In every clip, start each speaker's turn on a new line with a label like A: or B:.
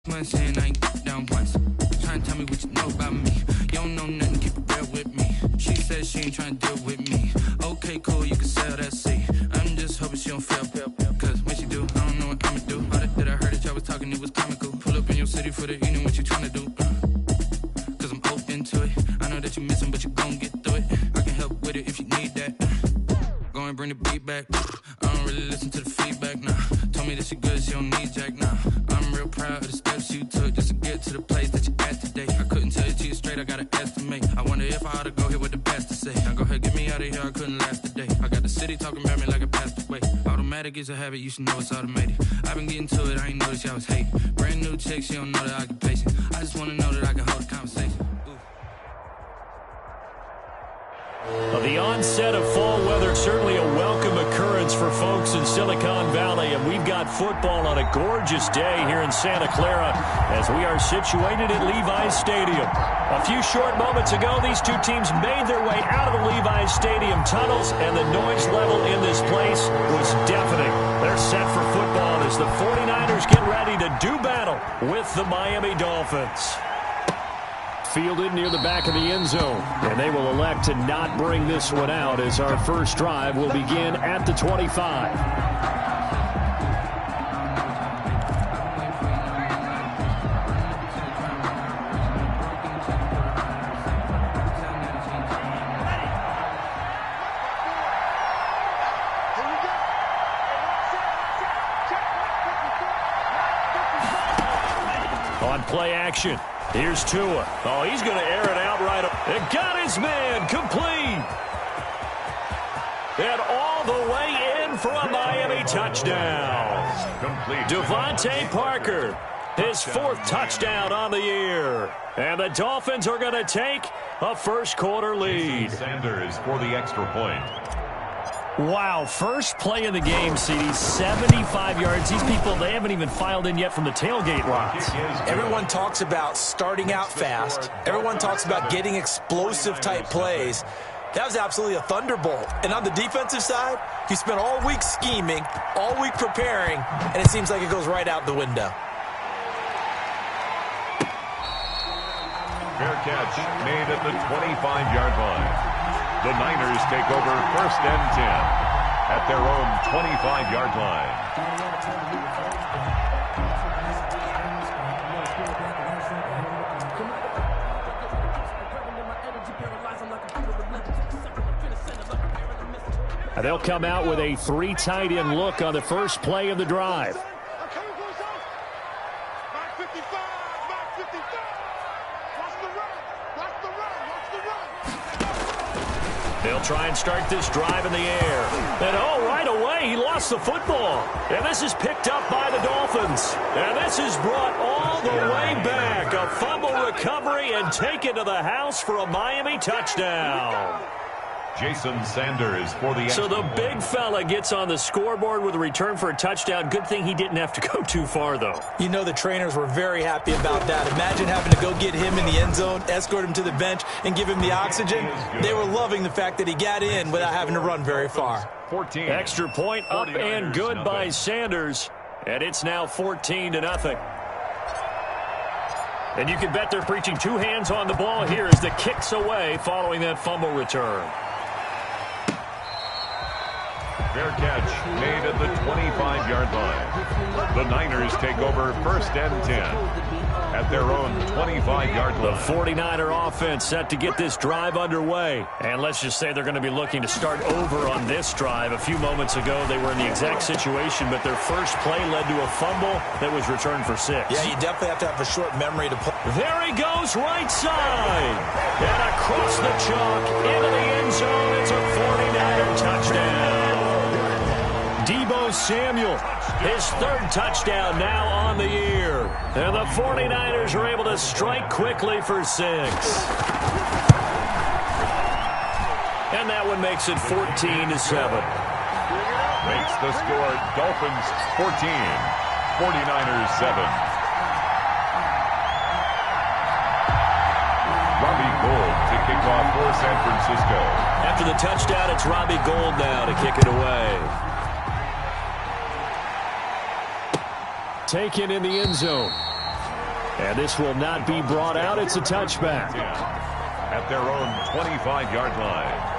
A: Saying I ain't down once. Trying to tell me what you know about me. You don't know nothing, keep it real with me. She said she ain't trying to deal with me. Okay, cool, you can sell that seat. I'm just hoping she don't fail. Cause when she do, I don't know what I'ma do. All that I heard that y'all was talking, it was comical. Pull up in your city for the evening, what you trying to do? Cause I'm open to it. I know that you missing, but you gon' get through it. I can help with it if you need that. Go and bring the beat back. I don't really listen to the feedback, nah. Told me that she good, she don't need Jack, nah. I'm real proud of the steps you took just to get to the place that you're at today. I couldn't tell it to you straight, I gotta estimate. I wonder if I ought to go here with the best to say. Now go ahead, get me out of here, I couldn't last a day. I got the city talking about me like I passed away. Automatic is a habit, you should know it's automated. I've been getting to it, I ain't noticed y'all was hating. Brand new chick, she don't know the occupation. I just wanna know that I can hold a conversation.
B: The onset of fall weather, certainly a welcome occurrence for folks in Silicon Valley, and we've got football on a gorgeous day here in Santa Clara as we are situated at Levi's Stadium. A few short moments ago, these two teams made their way out of the Levi's Stadium tunnels, and the noise level in this place was deafening. They're set for football as the 49ers get ready to do battle with the Miami Dolphins. Fielded near the back of the end zone, and they will elect to not bring this one out as our first drive will begin at the 25. On play action. Here's Tua. Oh, he's going to air it out right up. It got his man complete. And all the way in for a Miami touchdown. Devontae Parker, his fourth touchdown on the year. And the Dolphins are going to take a first quarter lead.
C: Sanders for the extra point.
B: Wow, first play of the game, CD, 75 yards. These people, they haven't even filed in yet from the tailgate lines.
D: Everyone talks about starting out fast. Everyone talks about getting explosive-type plays. That was absolutely a thunderbolt. And on the defensive side, he spent all week scheming, all week preparing, and it seems like it goes right out the window.
C: Fair catch made at the 25-yard line. The Niners take over first and 10 at their own 25-yard
B: line. They'll come out with a three tight end look on the first play of the drive. They'll try and start this drive in the air. And right away, he lost the football. And this is picked up by the Dolphins. And this is brought all the way back. A fumble recovery and taken to the house for a Miami touchdown.
C: Jason Sanders for the
B: So the big fella gets on the scoreboard with a return for a touchdown. Good thing he didn't have to go too far, though.
D: You know the trainers were very happy about that. Imagine having to go get him in the end zone, escort him to the bench, and give him the oxygen. They were loving the fact that he got in without having to run very far.
C: 14.
B: Extra point up and good by Sanders. And it's now 14-0. And you can bet they're preaching two hands on the ball here as the kick's away following that fumble return.
C: Fair catch made at the 25-yard line. The Niners take over first and 10 at their own 25-yard line.
B: The 49er offense set to get this drive underway. And let's just say they're going to be looking to start over on this drive. A few moments ago, they were in the exact situation, but their first play led to a fumble that was returned for 6.
D: Yeah, you definitely have to have a short memory to play.
B: There he goes, right side. And across the chalk into the end zone. It's a 49er touchdown. Deebo Samuel, his third touchdown now on the year. And the 49ers are able to strike quickly for 6. And that one makes it 14-7.
C: Makes the score Dolphins 14, 49ers 7. Robbie Gould to kick off for San Francisco.
B: After the touchdown, it's Robbie Gould now to kick it away. Taken in the end zone. And this will not be brought out. It's a touchback.
C: At their own 25-yard line.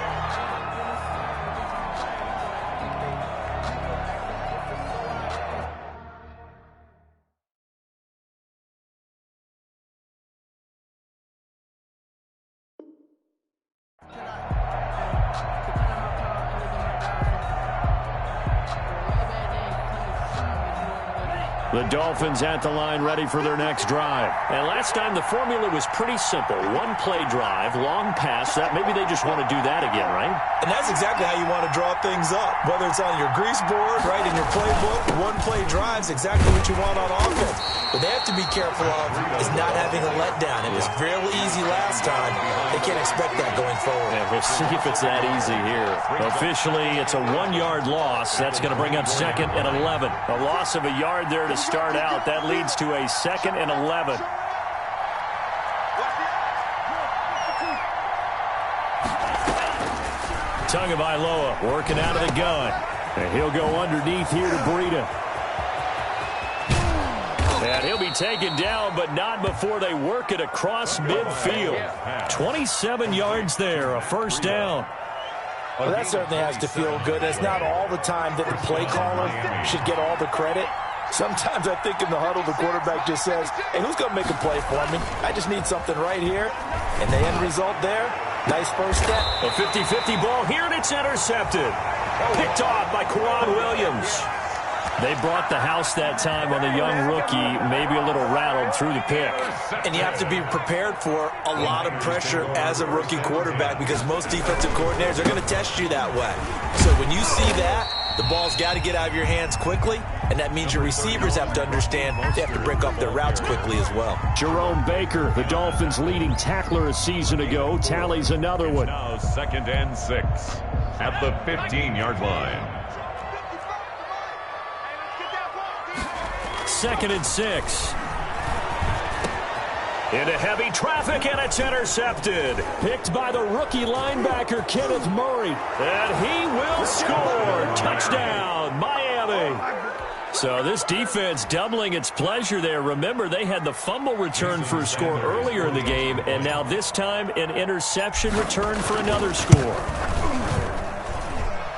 B: The Dolphins at the line, ready for their next drive. And last time the formula was pretty simple. One play drive, long pass. That maybe they just want to do that again, right?
D: And that's exactly how you want to draw things up. Whether it's on your grease board, right, in your playbook, one play drive's exactly what you want on offense. What they have to be careful of is not having a letdown. It was fairly easy last time. They can't expect that going forward.
B: Yeah, we'll see if it's that easy here. Officially, it's a 1-yard loss. That's going to bring up 2nd and 11. A loss of a yard there to start out. That leads to a 2nd and 11. Tagovailoa working out of the gun. And he'll go underneath here to Breida. And he'll be taken down, but not before they work it across midfield. 27 yards there, a first down.
D: Well, that certainly has to feel good. It's not all the time that the play caller should get all the credit. Sometimes I think in the huddle, the quarterback just says, hey, who's going to make a play for me? I just need something right here. And the end result there, nice first step.
B: A 50-50 ball here, and it's intercepted. Picked off by Quran Williams. They brought the house that time on the young rookie, maybe a little rattled through the pick.
D: And you have to be prepared for a lot of pressure as a rookie quarterback because most defensive coordinators are going to test you that way. So when you see that, the ball's got to get out of your hands quickly, and that means your receivers have to understand they have to break off their routes quickly as well.
B: Jerome Baker, the Dolphins' leading tackler a season ago, tallies another one.
C: Now 2nd and 6 at the 15-yard line.
B: 2nd and 6. Into heavy traffic, and it's intercepted. Picked by the rookie linebacker, Kenneth Murray. And he will score. Touchdown, Miami. So this defense doubling its pleasure there. Remember, they had the fumble return for a score earlier in the game, and now this time an interception return for another score.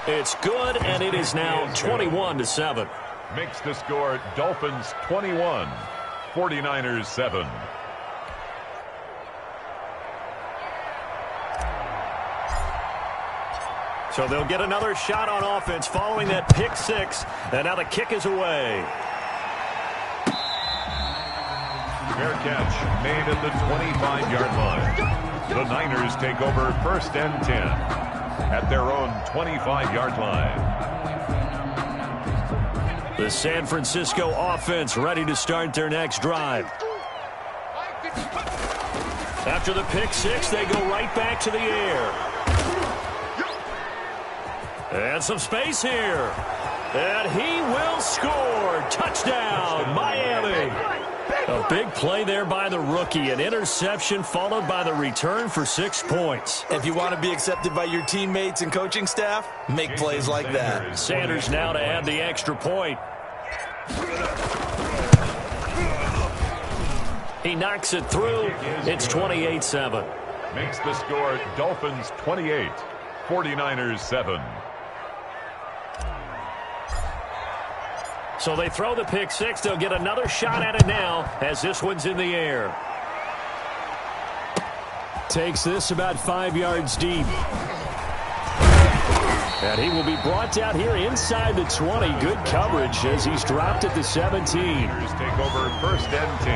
B: It's good, and it is now 21-7.
C: Makes the score Dolphins 21, 49ers 7.
B: So they'll get another shot on offense following that pick six, and now the kick is away.
C: Fair catch made at the 25-yard line. The Niners take over 1st and 10 at their own 25-yard line.
B: The San Francisco offense ready to start their next drive. After the pick six, they go right back to the air. And some space here. And he will score. Touchdown, Miami. A big play there by the rookie. An interception followed by the return for 6 points.
D: If you want to be accepted by your teammates and coaching staff, make plays like that.
B: Sanders now to add the extra point. He knocks it through. It's 28-7.
C: Makes the score Dolphins 28, 49ers 7.
B: So they throw the pick six. They'll get another shot at it now as this one's in the air. Takes this about 5 yards deep. And he will be brought down here inside the 20. Good coverage as he's dropped at the 17.
C: Niners take over 1st and 10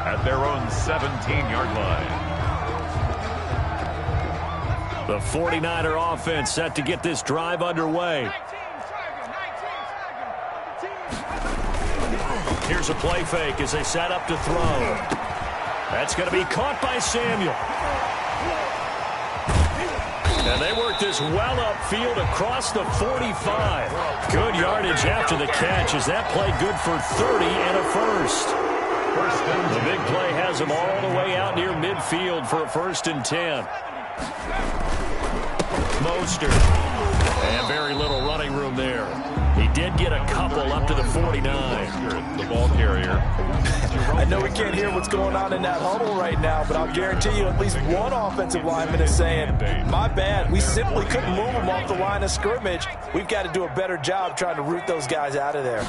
C: at their own 17-yard line.
B: The 49er offense set to get this drive underway. Here's a play fake as they set up to throw. That's going to be caught by Samuel. And they work this well upfield across the 45. Good yardage after the catch as that play good for 30 and a first. The big play has them all the way out near midfield for a 1st and 10. Mostert. And very little running room there. He did get a couple up to the 49.
C: The ball carrier.
D: I know we can't hear what's going on in that huddle right now, but I'll guarantee you at least one offensive lineman is saying, my bad, we simply couldn't move them off the line of scrimmage. We've got to do a better job trying to root those guys out of there.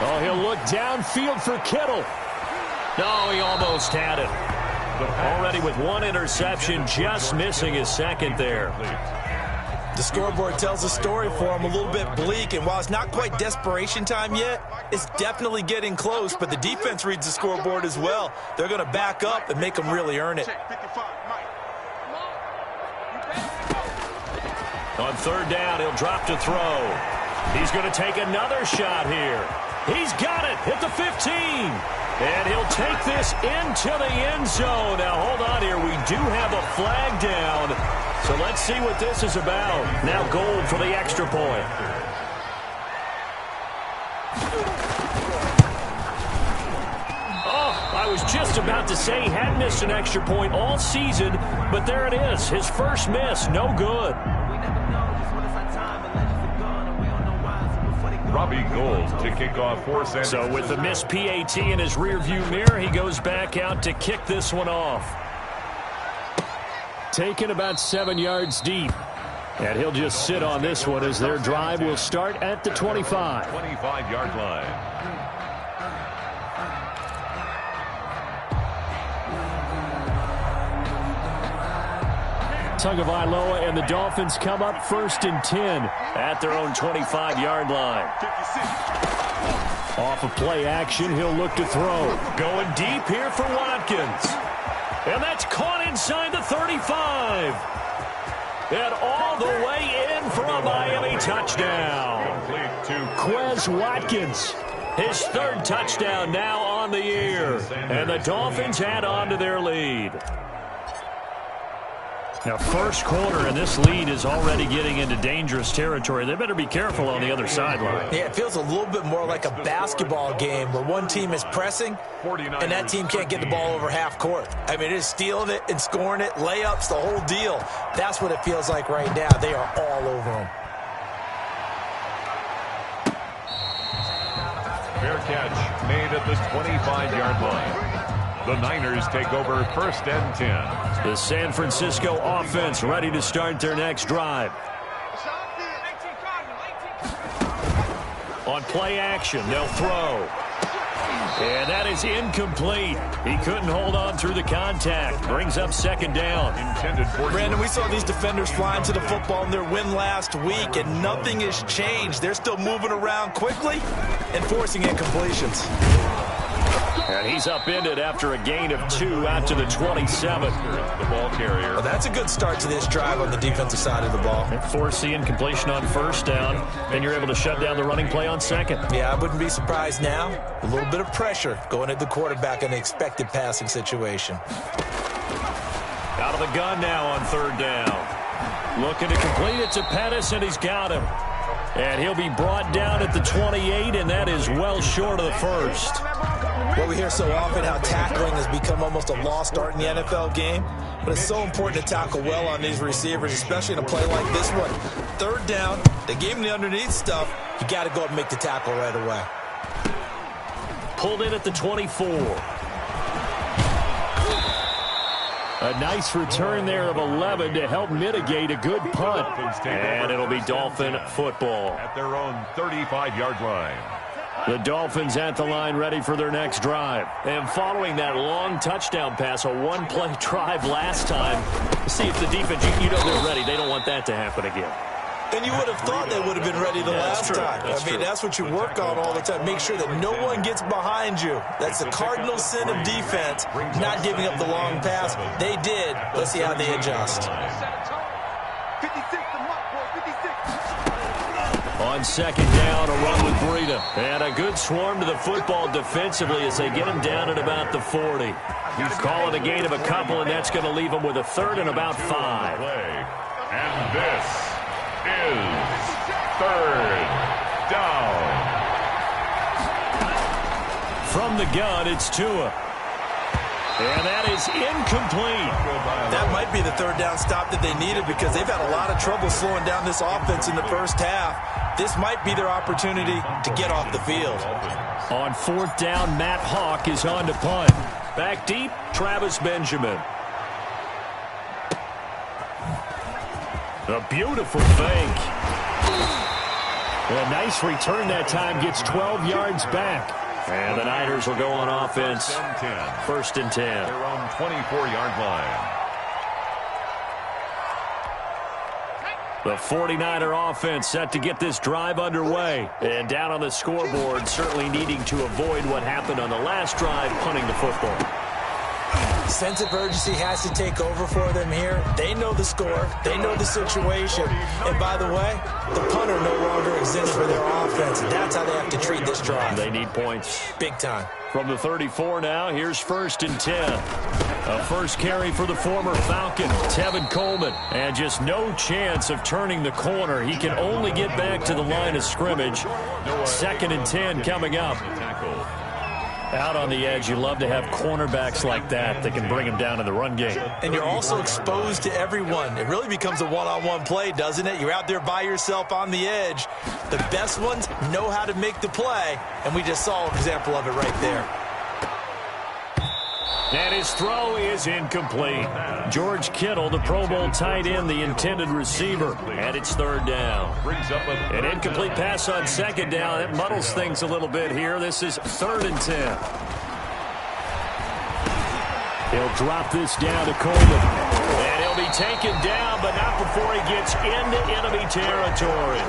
B: Oh, he'll look downfield for Kittle. No, he almost had it. Already with one interception, just missing his second there.
D: The scoreboard tells a story for him, a little bit bleak, and while it's not quite desperation time yet, it's definitely getting close, but the defense reads the scoreboard as well. They're going to back up and make them really earn it.
B: On third down, he'll drop to throw. He's going to take another shot here. He's got it at the 15. And he'll take this into the end zone. Now, hold on here. We do have a flag down. So let's see what this is about. Now goal for the extra point. Oh, I was just about to say he hadn't missed an extra point all season, but there it is. His first miss, no good.
C: Robbie Gould to kick off for San Francisco.
B: So with the missed PAT in his rearview mirror, he goes back out to kick this one off. Taken about 7 yards deep. And he'll just sit on this one as their drive will start at the 25.
C: 25-yard line.
B: Tagovailoa and the Dolphins come up 1st and 10 at their own 25-yard line. Off of play action, he'll look to throw. Going deep here for Watkins. And that's caught inside the 35. And all the way in for a Miami touchdown. Quez Watkins, his 3rd touchdown now on the year. And the Dolphins add on to their lead. Now, first quarter, and this lead is already getting into dangerous territory. They better be careful on the other sideline.
D: Yeah, it feels a little bit more like a basketball game where one team is pressing and that team can't get the ball over half court. I mean, it is stealing it and scoring it, layups, the whole deal. That's what it feels like right now. They are all over them.
C: Fair catch made at the 25-yard line. The Niners take over 1st and 10.
B: The San Francisco offense ready to start their next drive. On play action, they'll throw. And that is incomplete. He couldn't hold on through the contact. Brings up 2nd down.
D: Brandon, we saw these defenders flying to the football in their win last week, and nothing has changed. They're still moving around quickly and forcing incompletions.
B: And he's upended after a gain of 2 out to the 27.
C: The ball carrier.
D: Well, that's a good start to this drive on the defensive side of the ball.
B: Force the incompletion on 1st down, and you're able to shut down the running play on 2nd.
D: Yeah, I wouldn't be surprised now. A little bit of pressure going at the quarterback in an expected passing situation.
B: Out of the gun now on 3rd down. Looking to complete it to Pettis, and he's got him. And he'll be brought down at the 28, and that is well short of the 1st.
D: Well, we hear so often how tackling has become almost a lost art in the NFL game, but it's so important to tackle well on these receivers, especially in a play like this one. 3rd down, they gave him the underneath stuff. You got to go up and make the tackle right away.
B: Pulled in at the 24. A nice return there of 11 to help mitigate a good punt. And it'll be Dolphin football.
C: At their own 35-yard line.
B: The Dolphins at the line ready for their next drive. And following that long touchdown pass, a one-play drive last time, see if the defense, you know they're ready. They don't want that to happen again.
D: And you would have thought they would have been ready the last time. That's what you work on all the time. Make sure that no one gets behind you. That's the cardinal sin of defense, not giving up the long pass. They did. Let's see how they adjust.
B: On 2nd down, a run with Breida. And a good swarm to the football defensively as they get him down at about the 40. He's calling a gain of a couple, and that's going to leave him with a 3rd and about 5.
C: And this is 3rd down.
B: From the gun, it's Tua. And that is incomplete.
D: That might be the third down stop that they needed because they've had a lot of trouble slowing down this offense in the first half. This might be their opportunity to get off the field.
B: On fourth down, Matt Hawk is on to punt. Back deep, Travis Benjamin. A beautiful fake. A nice return that time, gets 12 yards back. And the Niners will go on offense. First and 10.
C: Their own 24-yard line.
B: The 49er offense set to get this drive underway. And down on the scoreboard, certainly needing to avoid what happened on the last drive, punting the football.
D: Sense of urgency has to take over for them here. They know the score. They know the situation. And by the way, the punter no longer exists for their offense. And that's how they have to treat this drive.
B: They need points.
D: Big time.
B: From the 34 now, here's first and 10. A first carry for the former Falcon, Tevin Coleman. And just no chance of turning the corner. He can only get back to the line of scrimmage. Second and 10 coming up. Out on the edge, you love to have cornerbacks like that that can bring him down in the run game.
D: And you're also exposed to everyone. It really becomes a one-on-one play, doesn't it? You're out there by yourself on the edge. The best ones know how to make the play, and we just saw an example of it right there.
B: And his throw is incomplete. George Kittle, the Pro Bowl tight end, the intended receiver. And it's third down. An incomplete pass on second down. That muddles things a little bit here. This is third and 10. He'll drop this down to Coleman. And he'll be taken down, but not before he gets into enemy territory.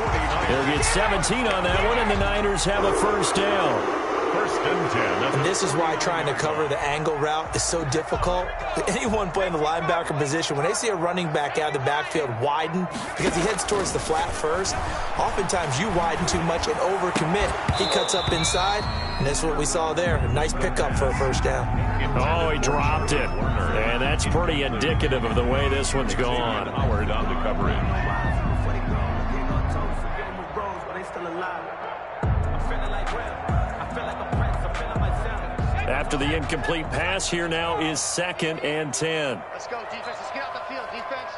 B: He'll get 17 on that one, and the Niners have a first down.
C: First and 10.
D: And this is why trying to cover the angle route is so difficult. Anyone playing the linebacker position, when they see a running back out of the backfield widen because he heads towards the flat first, oftentimes you widen too much and overcommit. He cuts up inside, and that's what we saw there. A nice pickup for a first down.
B: Oh, he dropped it. And that's pretty indicative of the way this one's gone.
C: Howard on the coverage.
B: After the incomplete pass, here now is second and 10.
E: Let's go, defense. Let's get out the field, defense.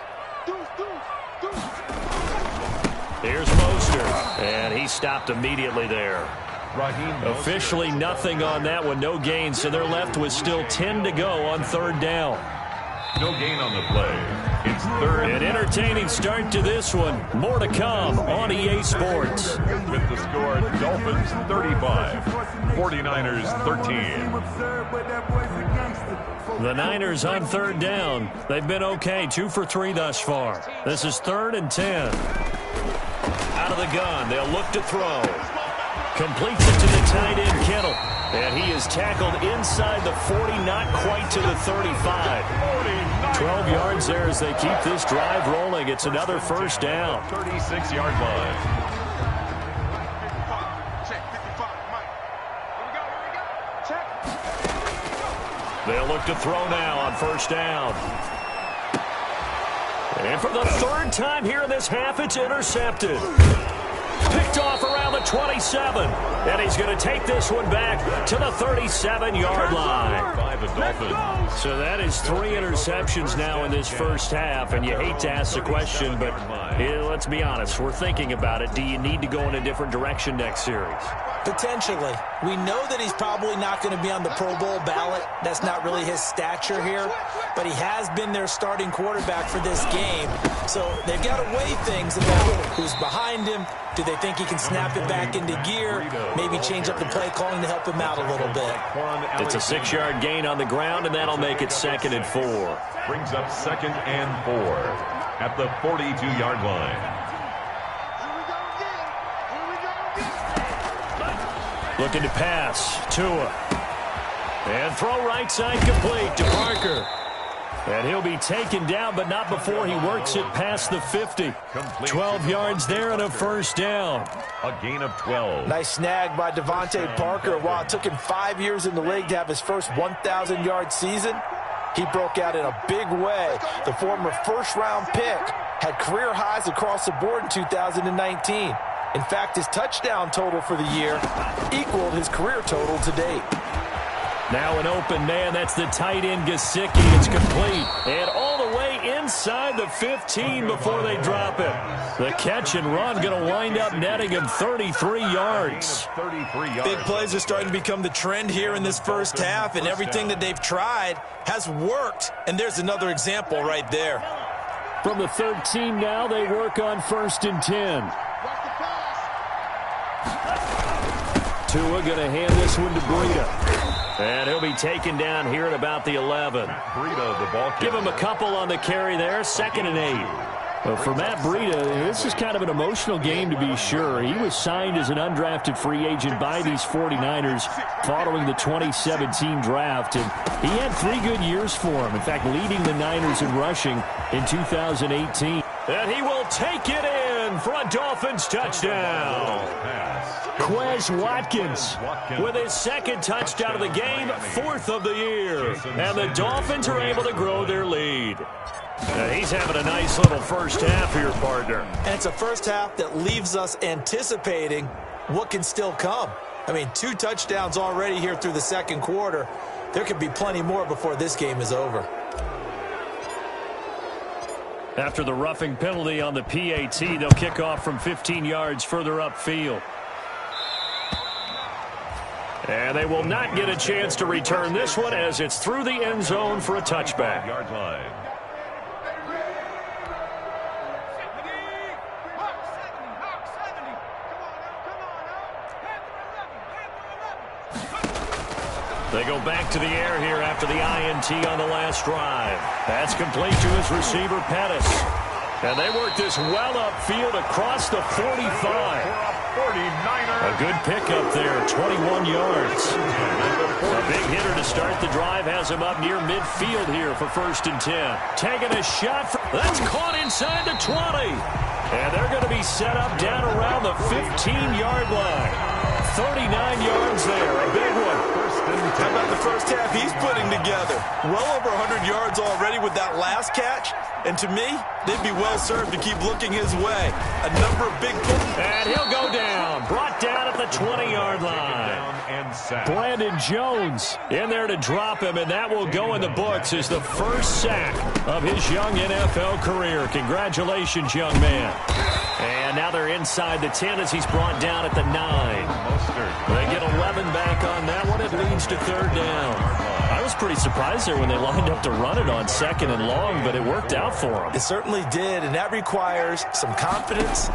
B: Here's Mostert, and he stopped immediately there. Officially nothing on that one, no gain, so they're left with still 10 to go on third down.
C: No gain on the play. It's third.
B: An entertaining start to this one. More to come on EA Sports.
C: With the score, Dolphins 35, 49ers 13.
B: The Niners on third down. They've been okay, 2 for 3 thus far. This is third and 10. Out of the gun, they'll look to throw. Completes it to the tight end, Kittle. And he is tackled inside the 40, not quite to the 35. 12 yards there as they keep this drive rolling. It's another first down.
C: 36-yard line.
B: They'll look to throw now on first down. And for the third time here in this half, it's intercepted. Picked off around the 27. And he's going to take this one back to the 37-yard line.
C: By the Dolphins.
B: So that is 3 interceptions now in this first half. And you hate to ask the question, but let's be honest. We're thinking about it. Do you need to go in a different direction next series?
D: Potentially. We know that he's probably not going to be on the Pro Bowl ballot. That's not really his stature here. But he has been their starting quarterback for this game. So they've got to weigh things about who's behind him. Do they think he can snap it back into gear? Maybe change up the play calling to help him out a little bit.
B: It's a 6-yard gain on the ground, and that'll make it second and 4.
C: Brings up second and 4 at the 42-yard line.
B: Looking to pass. Tua. And throw right side complete to Parker. And he'll be taken down, but not before he works it past the 50. 12 yards there and a first down.
C: A gain of 12.
D: Nice snag by Devontae Parker. While it took him 5 years in the league to have his first 1,000-yard season, he broke out in a big way. The former first-round pick had career highs across the board in 2019. In fact, his touchdown total for the year equaled his career total to date.
B: Now an open man. That's the tight end, Gesicki. It's complete. And all the way inside the 15 before they drop it. The catch and run going to wind up netting him 33 yards.
D: Big plays are starting to become the trend here in this first half, and everything that they've tried has worked. And there's another example right there.
B: From the 13 now, they work on 1st and 10. Tua going to hand this one to Breida. And he'll be taken down here at about the 11.
C: Breida, the ball
B: Give him a couple on the carry there. 2nd and 8. Well, for Matt Breida, this is kind of an emotional game to be sure. He was signed as an undrafted free agent by these 49ers following the 2017 draft. And he had 3 good years for him. In fact, leading the Niners in rushing in 2018. And he will take it in for a Dolphins touchdown. Quez Watkins with his 2nd touchdown of the game, 4th of the year. And the Dolphins are able to grow their lead. He's having a nice little first half here, partner.
D: And it's a first half that leaves us anticipating what can still come. I mean, 2 touchdowns already here through the 2nd quarter. There could be plenty more before this game is over.
B: After the roughing penalty on the PAT, they'll kick off from 15 yards further upfield. And they will not get a chance to return this one as it's through the end zone for a touchback.
C: Yard line.
B: They go back to the air here after the INT on the last drive. That's complete to his receiver, Pettis. And they work this well upfield across the 45. A good pickup there, 21 yards. A big hitter to start the drive has him up near midfield here for 1st and 10. Taking a shot. That's caught inside the 20. And they're going to be set up down around the 15-yard line. 39 yards there, a big one.
D: How about the first half he's putting together? Well over 100 yards already with that last catch. And to me, they'd be well served to keep looking his way. A number of big plays.
B: And he'll go down. Brought down at the 20-yard line. Brandon Jones in there to drop him, and that will go in the books as the first sack of his young NFL career. Congratulations, young man. And now they're inside the 10 as he's brought down at the 9. They get 11 back on that one. It leads to 3rd down. I was pretty surprised there when they lined up to run it on 2nd and long, but it worked out for them.
D: It certainly did, and that requires some confidence,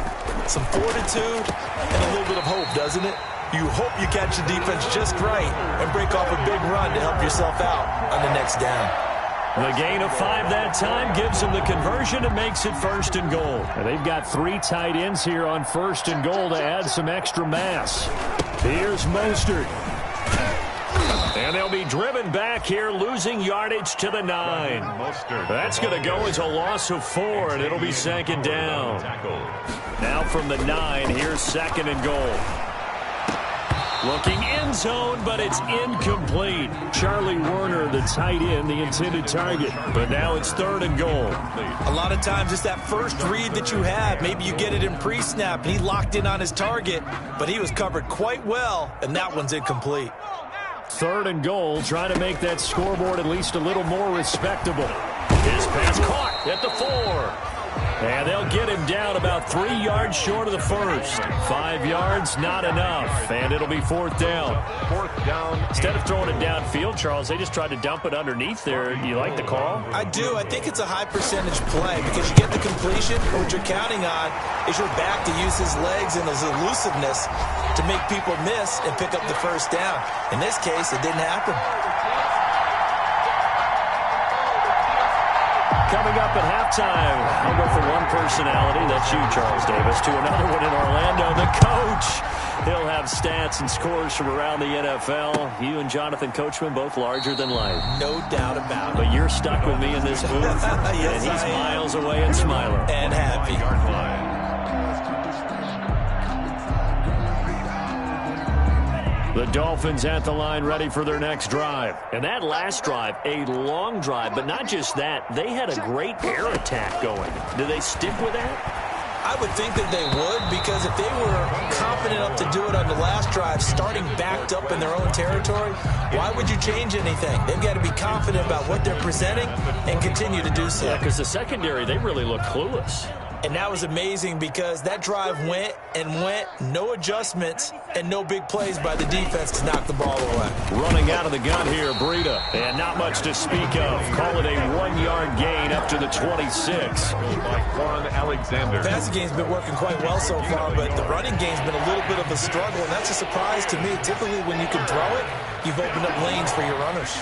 D: some fortitude, and a little bit of hope, doesn't it? You hope you catch the defense just right and break off a big run to help yourself out on the next down.
B: The gain of 5 that time gives them the conversion and makes it 1st and goal. And they've got 3 tight ends here on 1st and goal to add some extra mass. Here's Mostert. And they'll be driven back here, losing yardage to the 9. That's going to go as a loss of 4, and it'll be 2nd down. Now from the 9, here's 2nd and goal. Looking end zone, but it's incomplete. Charlie Werner, the tight end, the intended target. But now it's 3rd and goal.
D: A lot of times it's that first read that you have. Maybe you get it in pre-snap, and he locked in on his target, but he was covered quite well, and that one's incomplete.
B: 3rd and goal, trying to make that scoreboard at least a little more respectable. His pass caught at the 4. And they'll get him down about 3 yards short of the first. 5 yards, not enough. And it'll be 4th down.
C: 4th down.
B: Instead of throwing it downfield, Charles, they just tried to dump it underneath there. Do you like the call?
D: I do. I think it's a high percentage play because you get the completion. What you're counting on is your back to use his legs and his elusiveness to make people miss and pick up the first down. In this case, it didn't happen.
B: Coming up at halftime, I'll go from one personality, that's you, Charles Davis, to another one in Orlando, the coach. He'll have stats and scores from around the NFL. You and Jonathan Coachman, both larger than life.
D: No doubt about it.
B: But you're stuck with me in this booth,
D: yes,
B: and he's miles away and smiling.
D: And happy.
B: The Dolphins at the line ready for their next drive. And that last drive, a long drive, but not just that. They had a great air attack going. Do they stick with that?
D: I would think that they would, because if they were confident enough to do it on the last drive, starting back locked up in their own territory, why would you change anything? They've got to be confident about what they're presenting and continue to do so.
B: Yeah, because the secondary, they really look clueless.
D: And that was amazing because that drive went and went, no adjustments, and no big plays by the defense to knock the ball away.
B: Running out of the gun here, Breida. And not much to speak of. Call it a 1-yard gain up to the 26.
C: By Quan Alexander.
D: The passing game's been working quite well so far, but the running game's been a little bit of a struggle, and that's a surprise to me. Typically, when you can throw it, you've opened up lanes for your runners.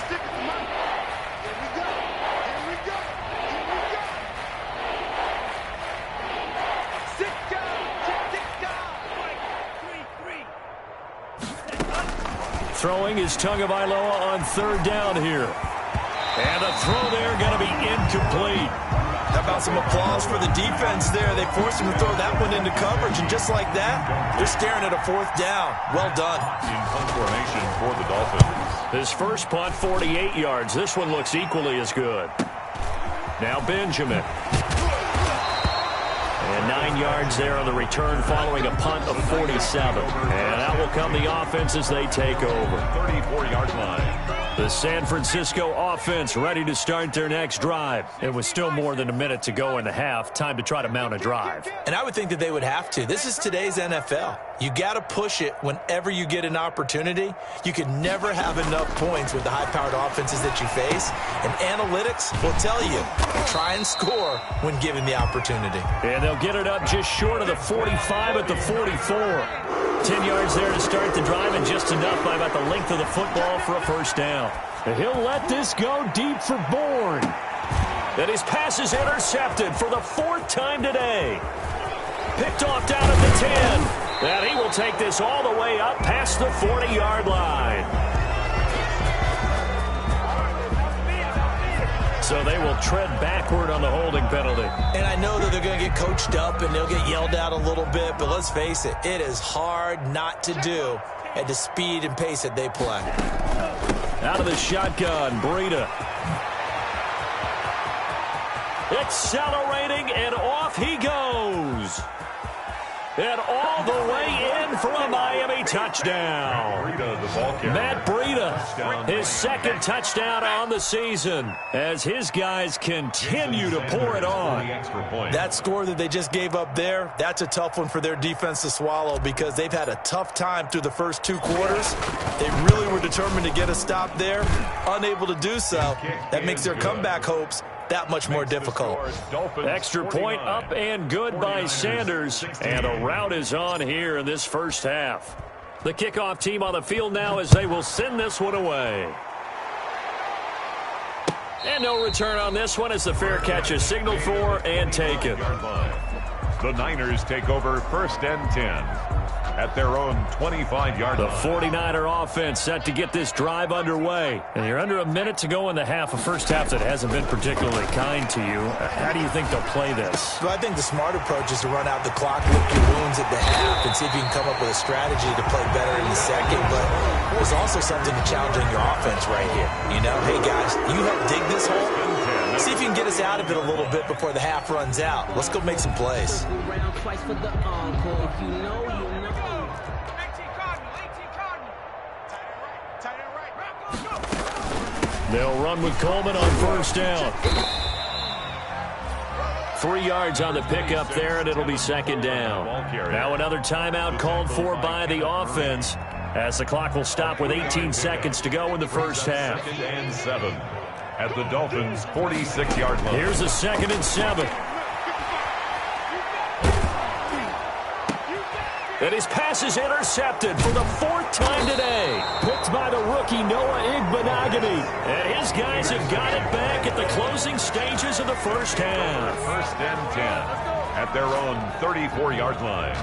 B: Throwing is Tagovailoa on 3rd down here. And a throw there going to be incomplete.
D: How about some applause for the defense there? They forced him to throw that one into coverage, and just like that, they're staring at a 4th down. Well done.
C: In punt formation for the Dolphins.
B: His first punt, 48 yards. This one looks equally as good. Now Benjamin. And 9 yards there on the return following a punt of 47. And out will come the offense as they take over.
C: 34-yard line.
B: The San Francisco offense ready to start their next drive. It was still more than a minute to go in the half. Time to try to mount a drive.
D: And I would think that they would have to. This is today's NFL. You got to push it whenever you get an opportunity. You can never have enough points with the high-powered offenses that you face. And analytics will tell you, try and score when given the opportunity.
B: And they'll get it up just short of the 45 at the 44. 10 yards there to start the drive, and just enough by about the length of the football for a first down. And he'll let this go deep for Bourne. And his pass is intercepted for the 4th time today. Picked off down at the 10. And he will take this all the way up past the 40-yard line. So they will tread backward on the holding penalty.
D: And I know that they're going to get coached up and they'll get yelled at a little bit, but let's face it, it is hard not to do at the speed and pace that they play.
B: Out of the shotgun, Breida. Accelerating, and off he goes. And all the way in for a Miami touchdown. Matt Breida, his 2nd touchdown on the season as his guys continue to pour it on.
D: That score that they just gave up there, that's a tough one for their defense to swallow because they've had a tough time through the first 2 quarters. They really were determined to get a stop there, unable to do so. That makes their comeback hopes that much more difficult.
B: Extra point up and good by Sanders. And a rout is on here in this first half. The kickoff team on the field now as they will send this one away. And no return on this one as the fair catch is signaled for and taken.
C: The Niners take over 1st and 10 at their own 25-yard line.
B: The 49er offense set to get this drive underway. And you're under a minute to go in the half, a first half that hasn't been particularly kind to you. How do you think they'll play this?
D: Well, I think the smart approach is to run out the clock, lick your wounds at the half, and see if you can come up with a strategy to play better in the second. But there's also something to challenging your offense right here. You know, hey, guys, you help dig this hole. See if you can get us out of it a little bit before the half runs out. Let's go make some plays.
B: They'll run with Coleman on 1st down. 3 yards on the pickup there, and it'll be 2nd down. Now another timeout called for by the offense as the clock will stop with 18 seconds to go in the first half.
C: 2nd and 7 at the Dolphins' 46-yard line.
B: Here's a 2nd and 7. And his pass is intercepted for the 4th time today. Picked by the rookie Noah Igbenogany. And his guys have got it back at the closing stages of the first half.
C: 1st and 10 at their own 34-yard line.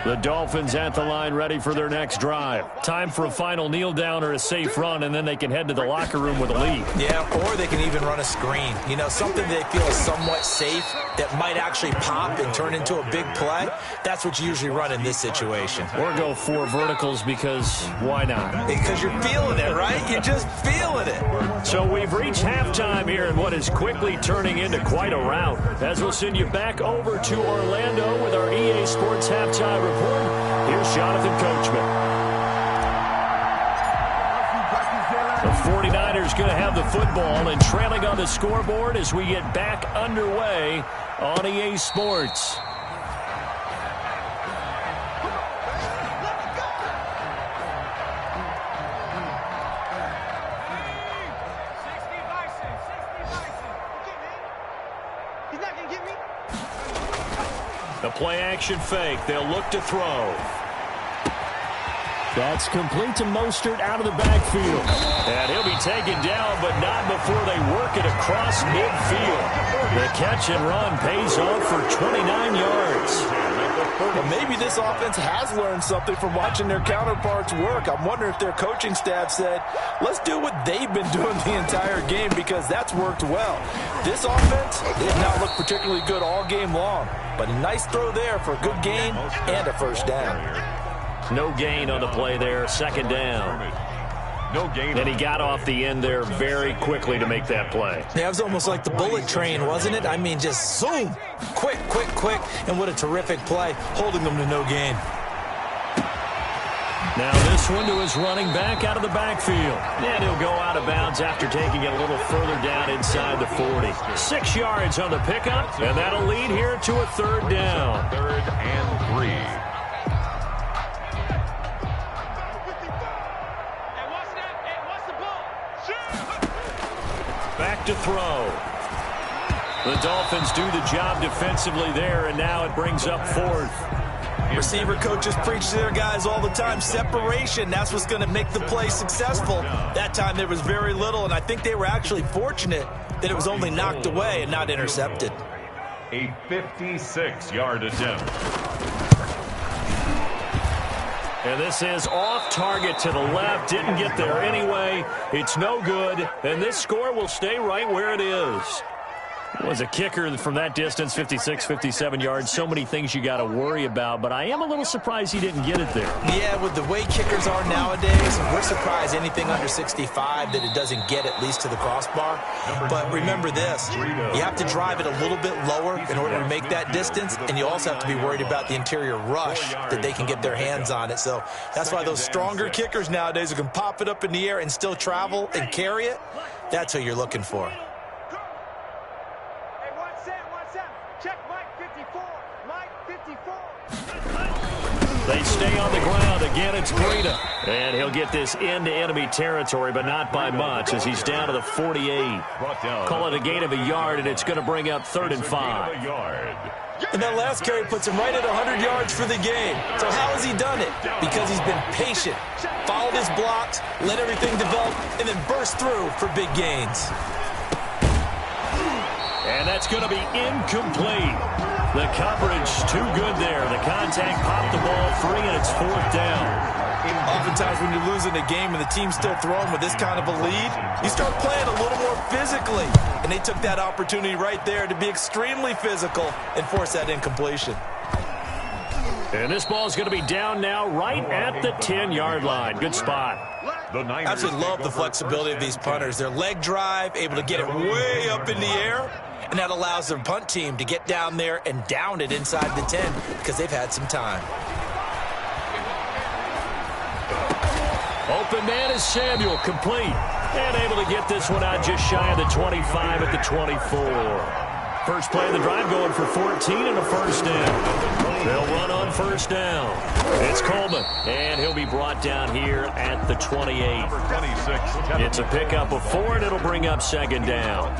B: The Dolphins at the line ready for their next drive. Time for a final kneel down or a safe run, and then they can head to the locker room with a lead.
D: Yeah, or they can even run a screen. You know, something they feel is somewhat safe that might actually pop and turn into a big play. That's what you usually run in this situation.
B: Or go 4 verticals because why not?
D: Because you're feeling it, right? You're just feeling it.
B: So we've reached halftime here in what is quickly turning into quite a rout. As we'll send you back over to Orlando with our EA Sports halftime report. Here's Jonathan Coachman. The 49ers going to have the football and trailing on the scoreboard as we get back underway on EA Sports. The play-action fake. They'll look to throw. That's complete to Mostert out of the backfield. And he'll be taken down, but not before they work it across midfield. The catch and run pays off for 29 yards.
D: Well, maybe this offense has learned something from watching their counterparts work. I'm wondering if their coaching staff said, let's do what they've been doing the entire game because that's worked well. This offense did not look particularly good all game long, but a nice throw there for a good gain and a first down.
B: No gain on the play there, second down.
C: No gain.
B: And he got off the end there very quickly to make that play.
D: Yeah, it was almost like the bullet train, wasn't it? I mean, just zoom, quick, and what a terrific play, holding them to no gain.
B: Now this one to his running back out of the backfield. And he'll go out of bounds after taking it a little further down inside the 40. 6 yards on the pickup, and that'll lead here to a third down.
C: 3rd and 3.
B: Back to throw. The Dolphins do the job defensively there, and now it brings up 4th.
D: Receiver coaches preach to their guys all the time. Separation, that's what's going to make the play successful. That time there was very little, and I think they were actually fortunate that it was only knocked away and not intercepted.
C: A 56-yard attempt.
B: And this is off target to the left. Didn't get there anyway. It's no good. And this score will stay right where it is. It was a kicker from that distance, 56, 57 yards. So many things you got to worry about. But I am a little surprised he didn't get it there.
D: Yeah, with the way kickers are nowadays, we're surprised anything under 65 that it doesn't get at least to the crossbar. But remember this, you have to drive it a little bit lower in order to make that distance, and you also have to be worried about the interior rush that they can get their hands on it. So that's why those stronger kickers nowadays who can pop it up in the air and still travel and carry it, that's who you're looking for.
B: They stay on the ground. Again, it's Breida. And he'll get this into enemy territory, but not by much as he's down to the 48. Call it a gain of a yard, and it's going to bring up 3rd and 5.
D: And that last carry puts him right at 100 yards for the game. So how has he done it? Because he's been patient, followed his blocks, let everything develop, and then burst through for big gains.
B: And that's going to be incomplete. The coverage too good there. The contact popped the ball free, and it's 4th down.
D: Oftentimes when you're losing a game and the team's still throwing with this kind of a lead, you start playing a little more physically. And they took that opportunity right there to be extremely physical and force that incompletion.
B: And this ball is going to be down now right at the 10-yard line. Good spot.
D: I absolutely love the flexibility of these punters. Their leg drive, able to get it way up in the air, and that allows their punt team to get down there and down it inside the 10 because they've had some time.
B: Open man is Samuel, complete. And able to get this one out just shy of the 25 at the 24. First play of the drive going for 14 and a first down. They'll run on first down. It's Coleman, and he'll be brought down here at the 28. It's a pickup of 4, and it'll bring up second down.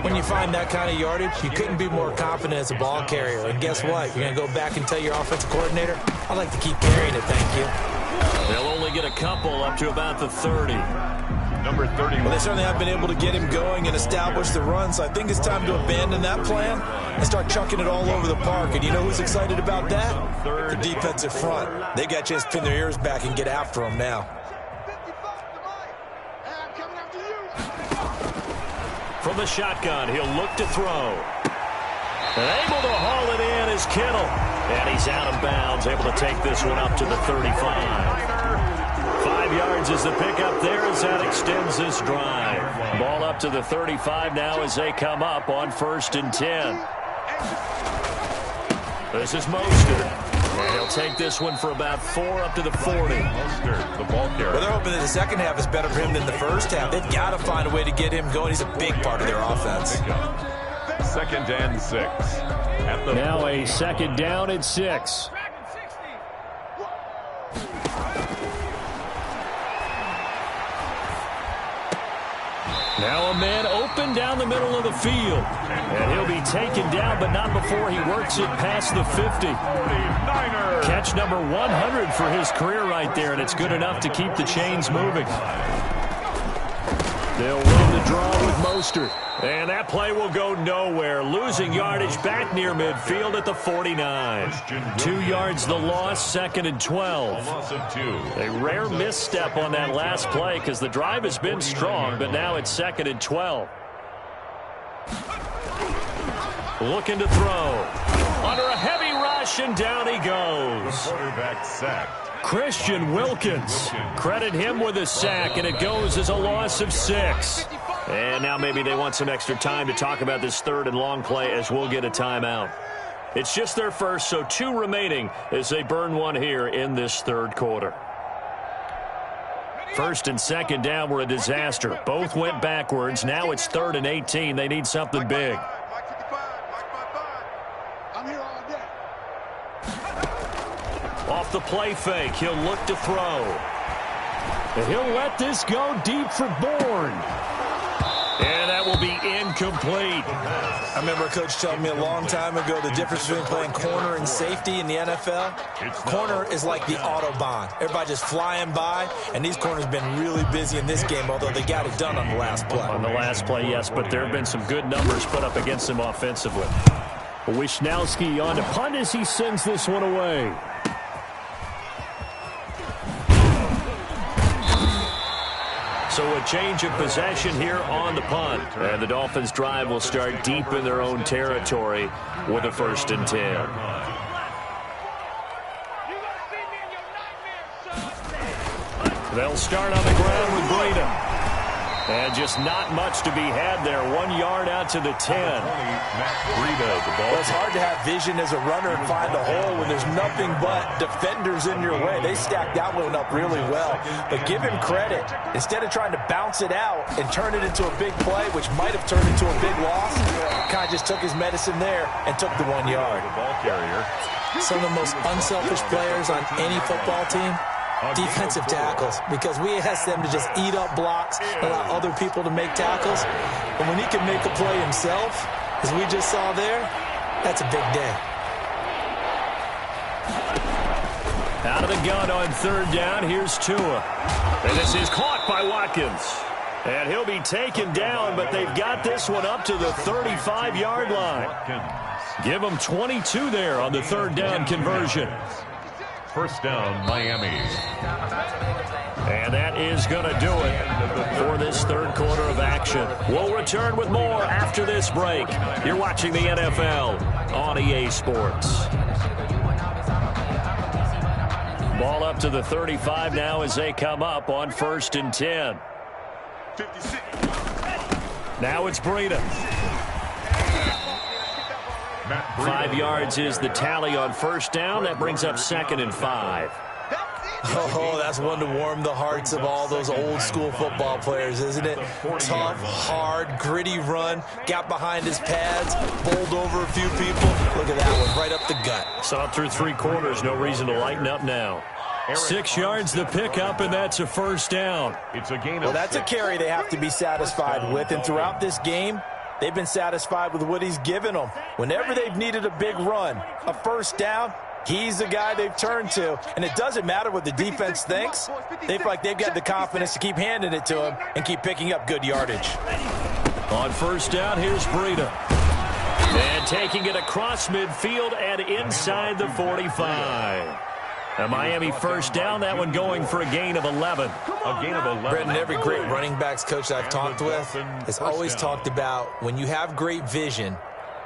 D: When you find that kind of yardage, you couldn't be more confident as a ball carrier. And guess what? You're going to go back and tell your offensive coordinator, I'd like to keep carrying it, thank you.
B: They'll only get a couple up to about the 30.
C: Number 30.
D: Well, they certainly have been able to get him going and establish the run, so I think it's time to abandon that plan and start chunking it all over the park. And you know who's excited about that? The defensive front. They got a chance to pin their ears back and get after them now.
B: From the shotgun, he'll look to throw. And able to haul it in is Kittle. And he's out of bounds, able to take this one up to the 35. 5 yards is the pickup there as that extends this drive. Ball up to the 35 now as they come up on 1st and 10. This is Mostert. And he'll take this one for about 4 up to the 40.
C: Mostert, the ball carrier.
D: Well, they're hoping that the second half is better for him than the first half. They've got to find a way to get him going. He's a big part of their offense.
C: 2nd and 6.
B: Now a 2nd down and 6. Now a man open down the middle of the field. And he'll be taken down, but not before he works it past the 50. Catch number 100 for his career right there, and it's good enough to keep the chains moving. They'll run the draw with Mostert. And that play will go nowhere. Losing yardage back near midfield at the 49. 2 yards the loss, 2nd and 12. A rare misstep on that last play because the drive has been strong, but now it's 2nd and 12. Looking to throw. Under a heavy rush, and down he goes.
C: The quarterback sacked.
B: Christian Wilkins. Credit him with a sack, and it goes as a loss of 6. And now maybe they want some extra time to talk about this 3rd and long play as we'll get a timeout. It's just their first, so 2 remaining as they burn one here in this 3rd quarter. 1st and 2nd down were a disaster. Both went backwards. Now it's 3rd and 18. They need something big. Off the play fake, he'll look to throw. And he'll let this go deep for Bourne. And that will be incomplete.
D: I remember a coach telling me a long time ago the difference between playing corner and safety in the NFL. Corner is like the Autobahn. Everybody just flying by, and these corners have been really busy in this game, although they got it done on the last play.
B: On the last play, yes, but there have been some good numbers put up against them offensively. Wisnowski on to punt as he sends this one away. So a change of possession here on the punt. And the Dolphins' drive will start deep in their own territory with a 1st and 10. They'll start on the ground with Breda. And just not much to be had there. 1 yard out to the 10.
D: Well, it's hard to have vision as a runner and find a hole when there's nothing but defenders in your way. They stacked that one up really well. But give him credit. Instead of trying to bounce it out and turn it into a big play, which might have turned into a big loss, kind of just took his medicine there and took the 1 yard.
C: Ball carrier.
D: Some of the most unselfish players on any football team, defensive tackles, because we ask them to just eat up blocks, allow other people to make tackles. And when he can make a play himself, as we just saw there, that's a big day.
B: Out of the gun on 3rd down, here's Tua. And this is caught by Watkins. And he'll be taken down, but they've got this one up to the 35-yard line. Give them 22 there on the 3rd down conversion.
C: 1st down, Miami.
B: And that is going to do it for this 3rd quarter of action. We'll return with more after this break. You're watching the NFL on EA Sports. Ball up to the 35 now as they come up on 1st and 10. Now it's Breda. 5 yards is the tally on 1st down. That brings up 2nd and 5.
D: Oh, that's one to warm the hearts of all those old school football players, isn't it? Tough, hard, gritty run. Got behind his pads, bowled over a few people. Look at that one, right up the gut.
B: Saw it through 3 quarters. No reason to lighten up now. 6 yards the pickup, and that's a 1st down.
C: It's a gain of
D: Well, that's 6. A carry they have to be satisfied with, and throughout this game, they've been satisfied with what he's given them. Whenever they've needed a big run, a 1st down, he's the guy they've turned to. And it doesn't matter what the defense thinks. They feel like they've got the confidence to keep handing it to him and keep picking up good yardage.
B: On 1st down, here's Breda. And taking it across midfield and inside the 45. A Miami first down, that one going for a gain of 11.
C: A gain of 11.
D: Brendan, every great running backs coach I've talked with has always talked about when you have great vision,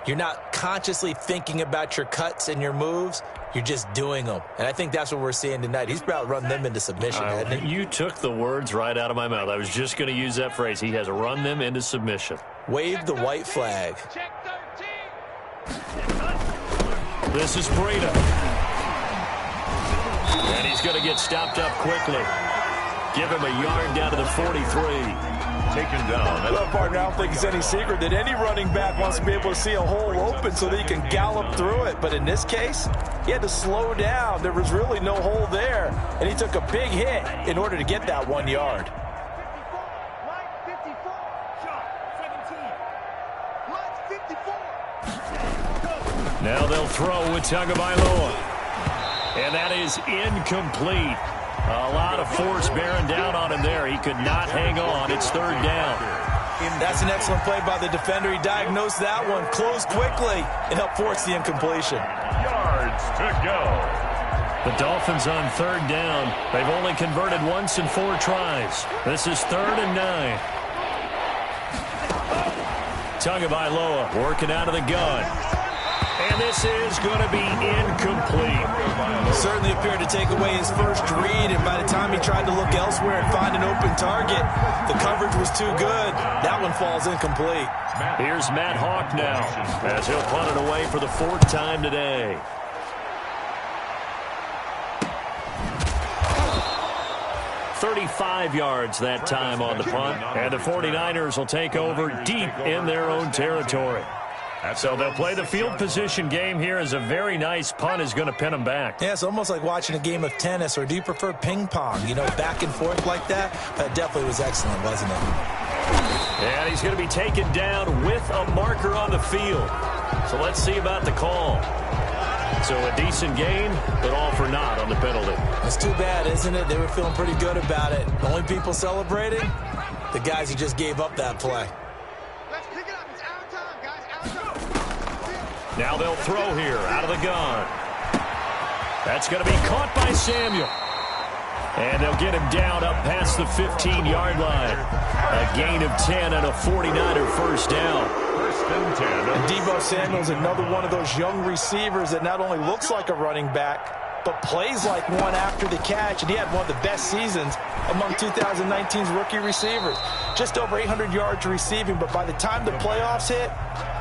D: you're not consciously thinking about your cuts and your moves. You're just doing them. And I think that's what we're seeing tonight. He's about run them into submission, hasn't he?
B: You took the words right out of my mouth. I was just going to use that phrase. He has run them into submission.
D: Wave the white flag.
B: This is Breida. And he's going to get stopped up quickly. Give him a yard down to the 43.
C: Taken down.
D: Well, partner, I don't think it's any secret that any running back wants to be able to see a hole open so that he can gallop through it. But in this case, he had to slow down. There was really no hole there. And he took a big hit in order to get that 1 yard.
B: Now they'll throw with Tagovailoa. And that is incomplete. A lot of force bearing down on him there. He could not hang on. It's third down.
D: That's an excellent play by the defender. He diagnosed that one, closed quickly, and helped force the incompletion.
C: Yards to go.
B: The Dolphins on third down. They've only converted once in 4 tries. This is 3rd and 9. Tagovailoa working out of the gun. And this is going to be incomplete.
D: Certainly appeared to take away his first read, and by the time he tried to look elsewhere and find an open target, the coverage was too good. That one falls incomplete.
B: Here's Matt Hawk now, as he'll punt it away for the 4th time today. "35 yards that time on the punt, and the 49ers will take over deep in their own territory. So they'll play the field position game here as a very nice punt is going to pin them back.
D: Yeah, it's almost like watching a game of tennis, or do you prefer ping pong? You know, back and forth like that? That definitely was excellent, wasn't it?
B: And he's going to be taken down with a marker on the field. So let's see about the call. So a decent gain, but all for naught on the penalty.
D: It's too bad, isn't it? They were feeling pretty good about it. The only people celebrating? The guys who just gave up that play.
B: Now they'll throw here out of the gun. That's going to be caught by Samuel. And they'll get him down up past the 15-yard line. A gain of 10 and a 49er first down.
C: First and 10.
D: And Deebo Samuel's another one of those young receivers that not only looks like a running back, but plays like one after the catch, and he had one of the best seasons among 2019's rookie receivers. Just over 800 yards receiving, but by the time the playoffs hit,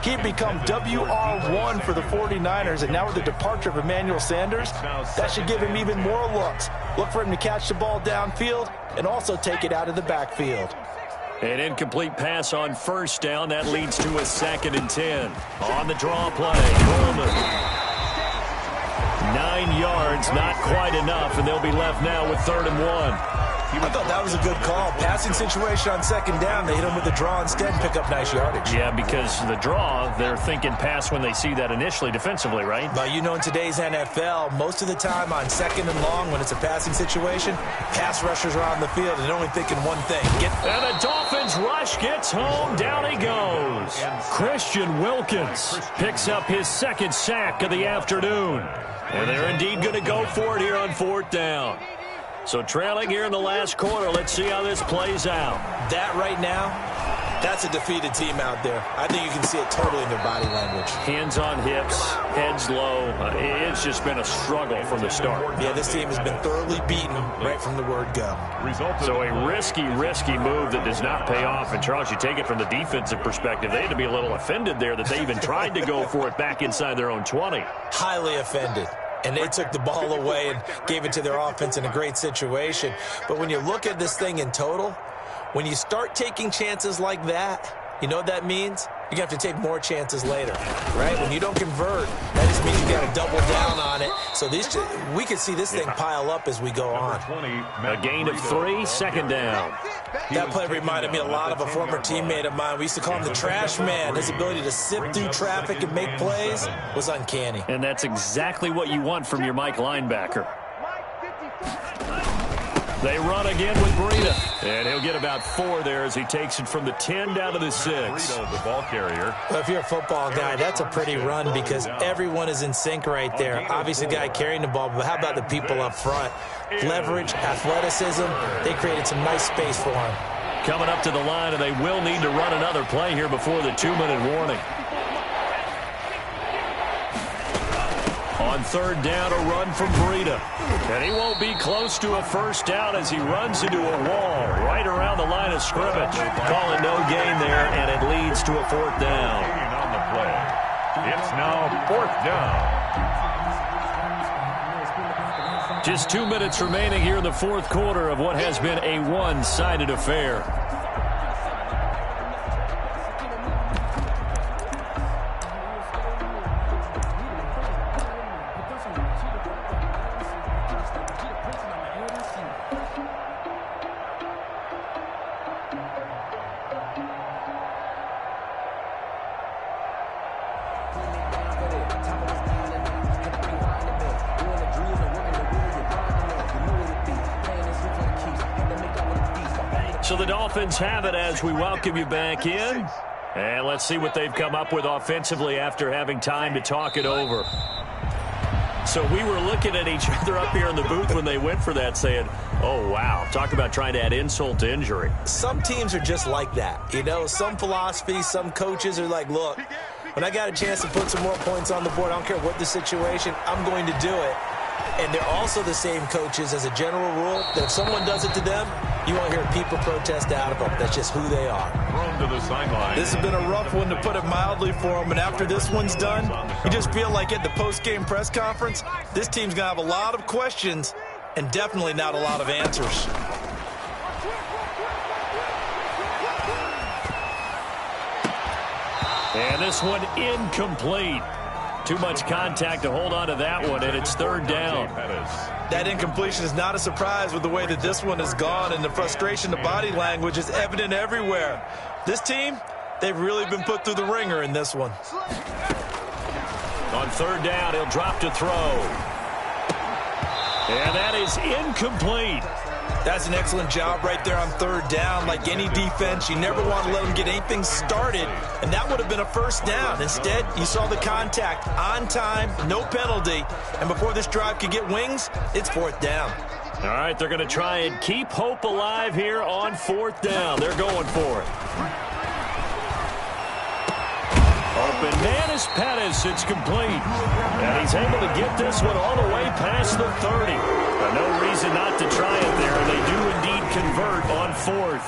D: he'd become WR1 for the 49ers, and now with the departure of Emmanuel Sanders, that should give him even more looks. Look for him to catch the ball downfield and also take it out of the backfield.
B: An incomplete pass on first down. That leads to a 2nd and 10. On the draw play, Coleman. 9 yards, not quite enough, and they'll be left now with 3rd and 1.
D: I thought that was a good call. Passing situation on 2nd down. They hit him with the draw instead and pick up nice yardage.
B: Yeah, because the draw, they're thinking pass when they see that initially defensively, right?
D: But you know, in today's NFL, most of the time on 2nd and long, when it's a passing situation, pass rushers are on the field and they're only thinking one thing.
B: And the Dolphins rush gets home. Down he goes. Christian Wilkins picks up his 2nd sack of the afternoon. And they're indeed going to go for it here on 4th down. So trailing here in the last quarter, let's see how this plays out.
D: That right now, that's a defeated team out there. I think you can see it totally in their body language.
B: Hands on hips, heads low. It's just been a struggle from the start.
D: Yeah, this team has been thoroughly beaten right from the word go.
B: So a risky move that does not pay off. And, Charles, you take it from the defensive perspective. They had to be a little offended there that they even tried to go for it back inside their own 20.
D: Highly offended. And they took the ball away and gave it to their offense in a great situation. But when you look at this thing in total, when you start taking chances like that, you know what that means? You're going to have to take more chances later, right? When you don't convert, that just means you got to double down on it. So we can see this thing pile up as we go on.
B: A gain of 3, 2nd down.
D: That play reminded me a lot of a former teammate of mine. We used to call him the trash man. His ability to sift through traffic and make plays was uncanny.
B: And that's exactly what you want from your Mike linebacker. They run again with Breida. And he'll get about 4 there as he takes it from the 10 down to the 6.
C: Breida, the ball carrier.
D: Well, if you're a football guy, that's a pretty run because everyone is in sync right there. Obviously, the guy carrying the ball, but how about the people up front? Leverage, athleticism, they created some nice space for him.
B: Coming up to the line, and they will need to run another play here before the 2-minute warning. On 3rd down, a run from Breida. And he won't be close to a first down as he runs into a wall right around the line of scrimmage. Calling no gain there, and it leads to a 4th down.
C: On the play. It's now 4th down.
B: Just 2 minutes remaining here in the 4th quarter of what has been a one-sided affair. So the Dolphins have it as we welcome you back in. And let's see what they've come up with offensively after having time to talk it over. So we were looking at each other up here in the booth when they went for that saying, oh, wow, talk about trying to add insult to injury.
D: Some teams are just like that. You know, some philosophies, some coaches are like, look, when I got a chance to put some more points on the board, I don't care what the situation, I'm going to do it. And they're also the same coaches as a general rule that if someone does it to them, you won't hear people protest out of them. That's just who they are.
C: Thrown to the sideline.
D: This has been a rough one, to put it mildly, for them. And after this one's done, you just feel like at the post-game press conference, this team's going to have a lot of questions and definitely not a lot of answers.
B: And this one incomplete. Too much contact to hold on to that one, and it's 3rd down.
D: That incompletion is not a surprise with the way that this one has gone, and the frustration, the body language is evident everywhere. This team, they've really been put through the ringer in this one.
B: On 3rd down, he'll drop to throw. And that is incomplete.
D: That's an excellent job right there on 3rd down. Like any defense, you never want to let them get anything started, and that would have been a first down. Instead, you saw the contact on time, no penalty, and before this drive could get wings, it's 4th down.
B: All right, they're going to try and keep hope alive here on 4th down. They're going for it. Open man is Pettis. It's complete. And he's able to get this one all the way past the 30. But no reason not to try it there. And they do indeed convert on 4th.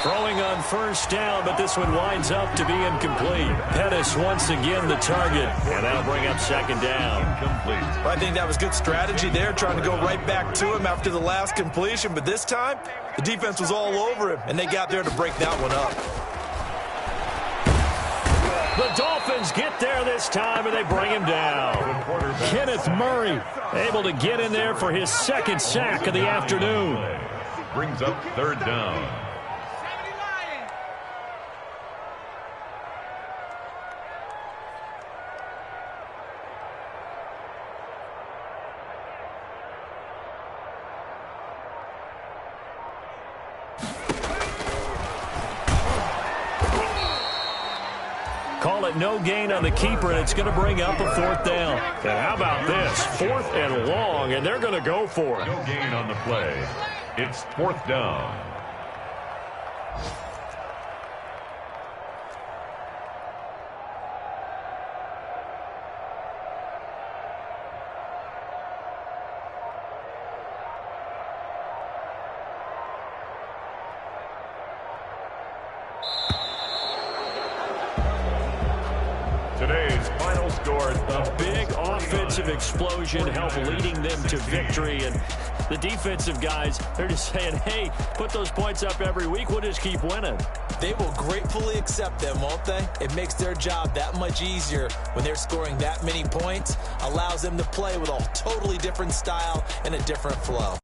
B: Throwing on 1st down, but this one winds up to be incomplete. Pettis once again the target. And that'll bring up 2nd down.
C: Incomplete.
D: Well, I think that was good strategy there, trying to go right back to him after the last completion. But this time, the defense was all over him, and they got there to break that one up.
B: The Dolphins get there this time, and they bring him down. Kenneth Murray able to get in there for his 2nd sack of the afternoon.
C: Brings up 3rd down.
B: Call it no gain on the keeper, and it's going to bring up a 4th down. And how about this? 4th and long, and they're going to go for it.
C: No gain on the play. It's 4th down. Today's final score.
B: A big offensive explosion helped leading them to victory. And the defensive guys, they're just saying, hey, put those points up every week. We'll just keep winning.
D: They will gratefully accept them, won't they? It makes their job that much easier when they're scoring that many points. Allows them to play with a totally different style and a different flow.